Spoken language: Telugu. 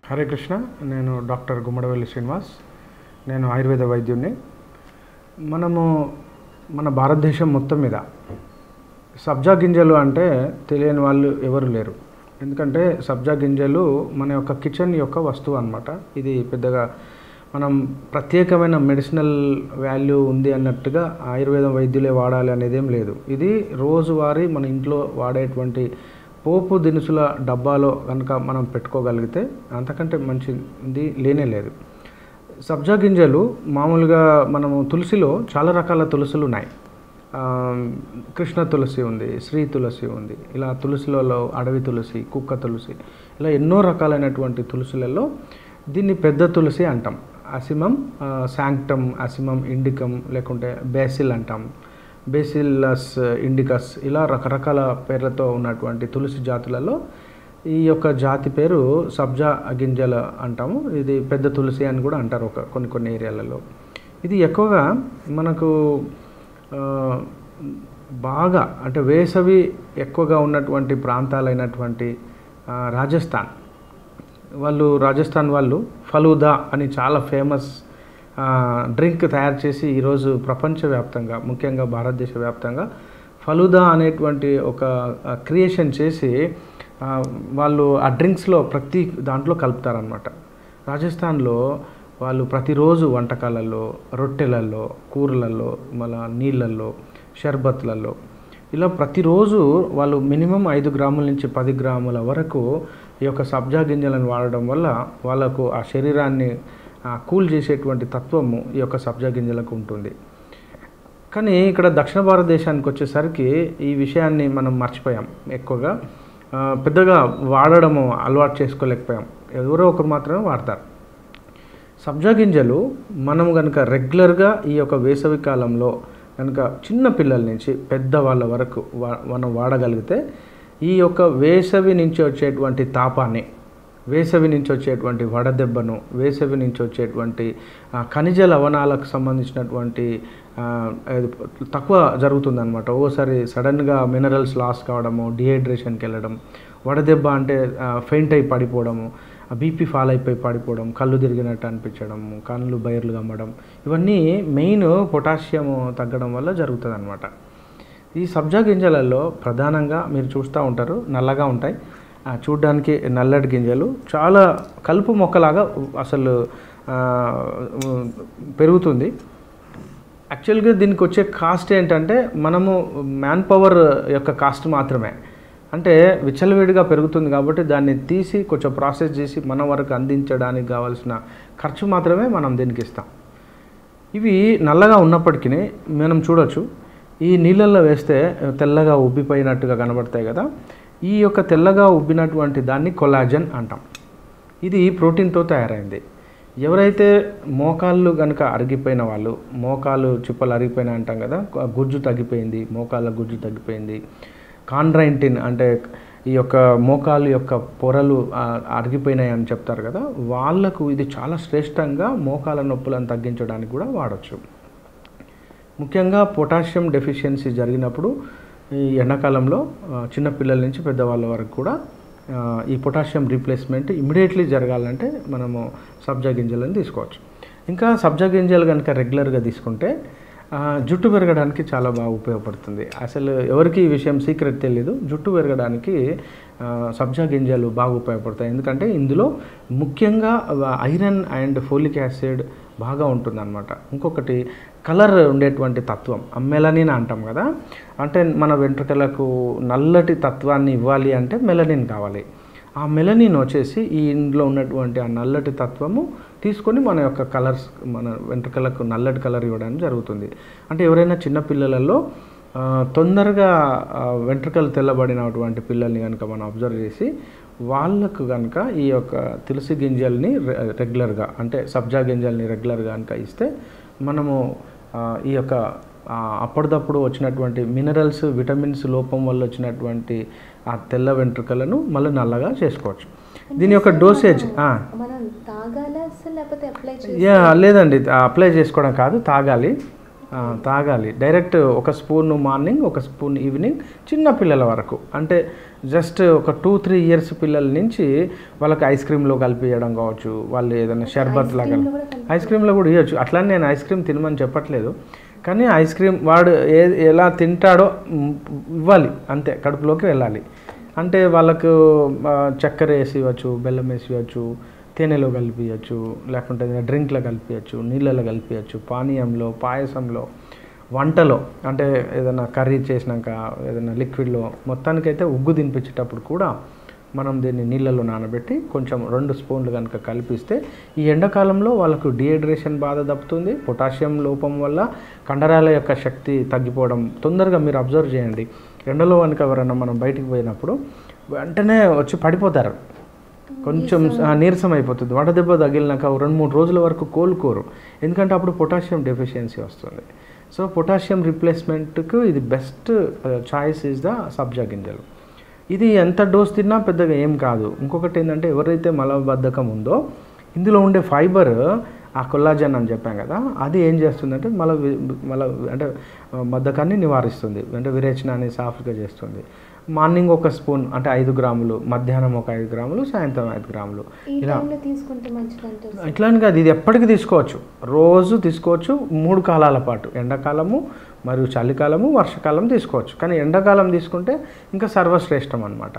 హరే కృష్ణ. నేను డాక్టర్ గుమ్మడవెల్లి శ్రీనివాస్. నేను ఆయుర్వేద వైద్యుడిని. మన భారతదేశం మొత్తం మీద సబ్జా గింజలు అంటే తెలియని వాళ్ళు ఎవరు లేరు. ఎందుకంటే సబ్జా గింజలు మన యొక్క కిచెన్ యొక్క వస్తువు అన్నమాట. ఇది పెద్దగా మనం ప్రత్యేకమైన మెడిసినల్ వాల్యూ ఉంది అన్నట్టుగా ఆయుర్వేద వైద్యులే వాడాలి అనేది ఏం లేదు. ఇది రోజువారీ మన ఇంట్లో వాడేటువంటి పోపు దినుసుల డబ్బాలో కనుక మనం పెట్టుకోగలిగితే అంతకంటే మంచిది లేనే లేదు. సబ్జా గింజలు మామూలుగా మనము తులసిలో చాలా రకాల తులసులు ఉన్నాయి. కృష్ణ తులసి ఉంది, శ్రీ తులసి ఉంది. ఇలా తులసిలలో అడవి తులసి, కుక్క తులసి, ఇలా ఎన్నో రకాలైనటువంటి తులసులలో దీన్ని పెద్ద తులసి అంటాం. అసిమం శాంక్టమ్, అసిమం ఇండికం, లేకుంటే బేసిల్ అంటాం, బేసిల్లస్ ఇండికస్, ఇలా రకరకాల పేర్లతో ఉన్నటువంటి తులసి జాతులలో ఈ యొక్క జాతి పేరు సబ్జా గింజల అంటాము. ఇది పెద్ద తులసి అని కూడా అంటారు కొన్ని ఏరియాలలో. ఇది ఎక్కువగా మనకు బాగా అంటే వేసవి ఎక్కువగా ఉన్నటువంటి ప్రాంతాలైనటువంటి రాజస్థాన్ వాళ్ళు ఫలూదా అని చాలా ఫేమస్ డ్రింక్ తయారు చేసి ఈరోజు ప్రపంచవ్యాప్తంగా, ముఖ్యంగా భారతదేశ వ్యాప్తంగా ఫలూదా అనేటువంటి ఒక క్రియేషన్ చేసి వాళ్ళు ఆ డ్రింక్స్లో ప్రతి దాంట్లో కలుపుతారనమాట. రాజస్థాన్లో వాళ్ళు ప్రతిరోజు వంటకాలలో, రొట్టెలలో, కూరలలో, మళ్ళీ నీళ్ళల్లో, షర్బత్లలో ఇలా ప్రతిరోజు వాళ్ళు మినిమం 5 గ్రాముల నుంచి 10 గ్రాముల వరకు ఈ యొక్క సబ్జా గింజలను వాడడం వల్ల వాళ్ళకు ఆ శరీరాన్ని కూల్ చేసేటువంటి తత్వము ఈ యొక్క సబ్జా గింజలకు ఉంటుంది. కానీ ఇక్కడ దక్షిణ భారతదేశానికి వచ్చేసరికి ఈ విషయాన్ని మనం మర్చిపోయాం. ఎక్కువగా పెద్దగా వాడడము అలవాటు చేసుకోలేకపోయాం. ఎవరో ఒకరు మాత్రమే వాడతారు. సబ్జా గింజలు మనం కనుక రెగ్యులర్గా ఈ యొక్క వేసవి కాలంలో కనుక చిన్న పిల్లల నుంచి పెద్దవాళ్ళ వరకు మనం వాడగలిగితే ఈ యొక్క వేసవి నుంచి వచ్చేటువంటి తాపాన్ని, వేసవి నుంచి వచ్చేటువంటి వడదెబ్బను, వేసవి నుంచి వచ్చేటువంటి ఖనిజ లవణాలకు సంబంధించినటువంటి తక్కువ జరుగుతుందన్నమాట. ఓసారి సడన్గా మినరల్స్ లాస్ కావడము, డిహైడ్రేషన్కి వెళ్ళడం, వడదెబ్బ అంటే ఫెయింట్ అయి పడిపోవడము, బీపీ ఫాల్ అయిపోయి పడిపోవడం, కళ్ళు తిరిగినట్టు అనిపించడము, కళ్ళు బయర్లు కమ్మడం, ఇవన్నీ మెయిన్ పొటాషియం తగ్గడం వల్ల జరుగుతుంది అన్నమాట. ఈ సబ్జా గింజలలో ప్రధానంగా మీరు చూస్తూ ఉంటారు, నల్లగా ఉంటాయి. చూడ్డానికి నల్లటి గింజలు చాలా కలుపు మొక్కలాగా అసలు పెరుగుతుంది. యాక్చువల్గా దీనికి వచ్చే కాస్ట్ ఏంటంటే మనము మ్యాన్ పవర్ యొక్క కాస్ట్ మాత్రమే, అంటే విచ్చలవిడిగా పెరుగుతుంది కాబట్టి దాన్ని తీసి కొంచెం ప్రాసెస్ చేసి మన వరకు అందించడానికి కావాల్సిన ఖర్చు మాత్రమే మనం దీనికి ఇస్తాం. ఇవి నల్లగా ఉన్నప్పటికీ మనం చూడొచ్చు, ఈ నీళ్ళల్లో వేస్తే తెల్లగా ఉబ్బిపోయినట్టుగా కనబడతాయి కదా. ఈ యొక్క తెల్లగా ఉబ్బినటువంటి దాన్ని కొలాజన్ అంటాం. ఇది ప్రోటీన్తో తయారైంది. ఎవరైతే మోకాళ్ళు కనుక అరిగిపోయిన వాళ్ళు, మోకాలు చిప్పలు అరిగిపోయినా అంటాం కదా, గుజ్జు తగ్గిపోయింది, మోకాళ్ళ గుజ్జు తగ్గిపోయింది, కాండ్రైంటిన్ అంటే ఈ యొక్క మోకాలు యొక్క పొరలు అరిగిపోయినాయి అని చెప్తారు కదా, వాళ్లకు ఇది చాలా శ్రేష్టంగా మోకాల నొప్పులను తగ్గించడానికి కూడా వాడచ్చు. ముఖ్యంగా పొటాషియం డెఫిషియన్సీ జరిగినప్పుడు ఈ ఎండాకాలంలో చిన్నపిల్లల నుంచి పెద్దవాళ్ళ వరకు కూడా ఈ పొటాషియం రీప్లేస్మెంట్ ఇమ్మీడియట్లీ జరగాలంటే మనము సబ్జా గింజలను తీసుకోవచ్చు. ఇంకా సబ్జా గింజలు కనుక రెగ్యులర్గా తీసుకుంటే జుట్టు పెరగడానికి చాలా బాగా ఉపయోగపడుతుంది. అసలు ఎవరికి ఈ విషయం సీక్రెట్ తెలియదు, జుట్టు పెరగడానికి సబ్జా గింజలు బాగా ఉపయోగపడతాయి. ఎందుకంటే ఇందులో ముఖ్యంగా ఐరన్ అండ్ ఫోలిక్ యాసిడ్ బాగా ఉంటుందన్నమాట. ఇంకొకటి కలర్ ఉండేటువంటి తత్వం, మెలనిన్ అంటాం కదా, అంటే మన వెంట్రుకలకు నల్లటి తత్వాన్ని ఇవ్వాలి అంటే మెలనిన్ కావాలి. ఆ మెలనిన్ వచ్చేసి ఈ ఇందులో ఉన్నటువంటి ఆ నల్లటి తత్వము తీసుకొని మన యొక్క కలర్స్, మన వెంట్రుకలకు నల్లటి కలర్ ఇవ్వడానికి జరుగుతుంది. అంటే ఎవరైనా చిన్నపిల్లలలో తొందరగా వెంట్రుకలు తెల్లబడినటువంటి పిల్లల్ని కనుక మనం అబ్జర్వ్ చేసి వాళ్ళకు కనుక ఈ యొక్క తులసి గింజల్ని రెగ్యులర్గా, అంటే సబ్జా గింజల్ని రెగ్యులర్గా కనుక ఇస్తే మనము ఈ యొక్క అప్పటిదప్పుడు వచ్చినటువంటి మినరల్స్, విటమిన్స్ లోపం వల్ల వచ్చినటువంటి ఆ తెల్ల వెంట్రుకలను మళ్ళీ నల్లగా చేసుకోవచ్చు. దీని యొక్క డోసేజ్ లేదండి, అప్లై చేసుకోవడం కాదు, తాగాలి. తాగాలి. డైరెక్ట్ ఒక స్పూన్ మార్నింగ్, ఒక స్పూన్ ఈవినింగ్. చిన్న పిల్లల వరకు అంటే జస్ట్ ఒక 2-3 ఇయర్స్ పిల్లల నుంచి వాళ్ళకి ఐస్ క్రీమ్లో కలిపియడం కావచ్చు, వాళ్ళు ఏదైనా షర్బత్ లాగా ఐస్ క్రీమ్లో కూడా ఇవ్వచ్చు. అట్లా నేను ఐస్ క్రీమ్ తినమని చెప్పట్లేదు, కానీ ఐస్ క్రీమ్ వాడు ఎలా తింటాడో ఇవ్వాలి అంతే, కడుపులోకి వెళ్ళాలి. అంటే వాళ్ళకు చక్కెర వేసి ఇవ్వచ్చు, బెల్లం వేసి ఇవ్వచ్చు, తేనెలో కలిపియచ్చు, లేకుంటే డ్రింక్లో కలిపియచ్చు, నీళ్ళలో కలిపియచ్చు, పానీయంలో, పాయసంలో, వంటలో అంటే ఏదైనా కర్రీ చేసినాక ఏదైనా లిక్విడ్లో. మొత్తానికైతే ఉగ్గు తినిపించేటప్పుడు కూడా మనం దీన్ని నీళ్ళలో నానబెట్టి కొంచెం 2 స్పూన్లు కనుక కలిపిస్తే ఈ ఎండాకాలంలో వాళ్ళకు డిహైడ్రేషన్ బాధ తప్పుతుంది. పొటాషియం లోపం వల్ల కండరాల యొక్క శక్తి తగ్గిపోవడం తొందరగా మీరు అబ్జర్వ్ చేయండి. ఎండలో కనుక ఎవరైనా మనం బయటికి పోయినప్పుడు వెంటనే వచ్చి పడిపోతారు, కొంచెం నీరసం అయిపోతుంది. వడదెబ్బ తగిలినాక 2-3 రోజుల వరకు కోలుకోరు, ఎందుకంటే అప్పుడు పొటాషియం డెఫిషియన్సీ వస్తుంది. సో పొటాషియం రిప్లేస్మెంట్కు ఇది బెస్ట్ చాయిస్ ఈజ్ ద సబ్జా గింజలు. ఇది ఎంత డోస్ తిన్నా పెద్దగా ఏం కాదు. ఇంకొకటి ఏంటంటే ఎవరైతే మలబద్ధకం ఉందో ఇందులో ఉండే ఫైబర్, ఆ కొల్లాజన్ అని చెప్పాం కదా, అది ఏం చేస్తుందంటే అంటే బద్ధకాన్ని నివారిస్తుంది, అంటే విరేచనాన్ని సాఫ్ట్గా చేస్తుంది. మార్నింగ్ ఒక స్పూన్ అంటే 5 గ్రాములు, మధ్యాహ్నం ఒక 5 గ్రాములు, సాయంత్రం 5 గ్రాములు, ఇలా ఇట్లాని కాదు. ఇది ఎప్పటికీ తీసుకోవచ్చు, రోజు తీసుకోవచ్చు, 3 కాలాల పాటు, ఎండాకాలము మరియు చలికాలము, వర్షాకాలం తీసుకోవచ్చు. కానీ ఎండాకాలం తీసుకుంటే ఇంకా సర్వశ్రేష్టం అన్నమాట.